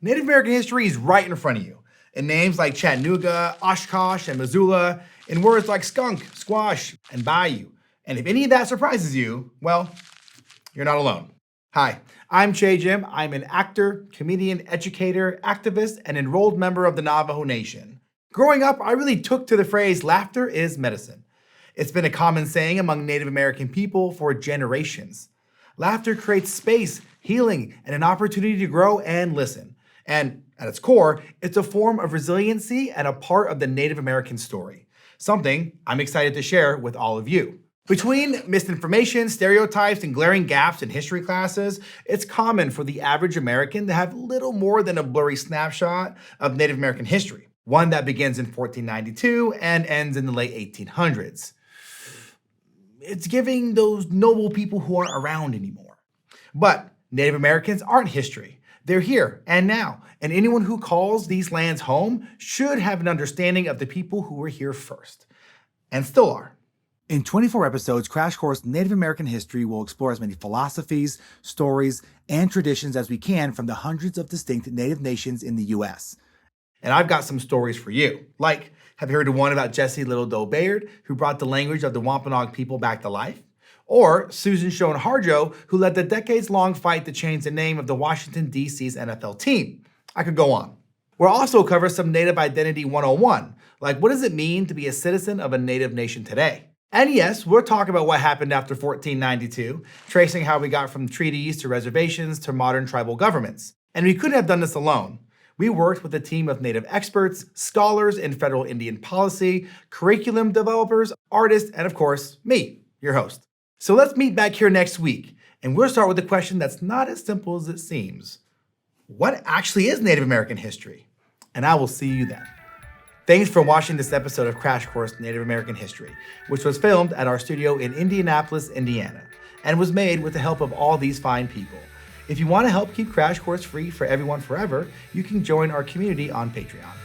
Native American history is right in front of you, in names like Chattanooga, Oshkosh, and Missoula, in words like skunk, squash, and bayou. And if any of that surprises you, well, you're not alone. Hi, I'm Che Jim. I'm an actor, comedian, educator, activist, and enrolled member of the Navajo Nation. Growing up, I really took to the phrase laughter is medicine. It's been a common saying among Native American people for generations. Laughter creates space, healing, and an opportunity to grow and listen. And at its core, it's a form of resiliency and a part of the Native American story. Something I'm excited to share with all of you. Between misinformation, stereotypes, and glaring gaps in history classes, it's common for the average American to have little more than a blurry snapshot of Native American history, one that begins in 1492 and ends in the late 1800s. It's giving those noble people who aren't around anymore. But Native Americans aren't history. They're here and now, and anyone who calls these lands home should have an understanding of the people who were here first, and still are. In 24 episodes, Crash Course Native American History will explore as many philosophies, stories, and traditions as we can from the hundreds of distinct Native nations in the U.S. And I've got some stories for you. Like, have you heard of one about Jessie Little Doe Bayard, who brought the language of the Wampanoag people back to life? Or Susan Schoen Harjo, who led the decades-long fight to change the name of the Washington, D.C.'s NFL team. I could go on. We'll also cover some Native Identity 101, like what does it mean to be a citizen of a Native nation today? And yes, we'll talk about what happened after 1492, tracing how we got from treaties to reservations to modern tribal governments. And we couldn't have done this alone. We worked with a team of Native experts, scholars in federal Indian policy, curriculum developers, artists, and of course, me, your host. So let's meet back here next week, and we'll start with a question that's not as simple as it seems. What actually is Native American history? And I will see you then. Thanks for watching this episode of Crash Course Native American History, which was filmed at our studio in Indianapolis, Indiana, and was made with the help of all these fine people. If you want to help keep Crash Course free for everyone forever, you can join our community on Patreon.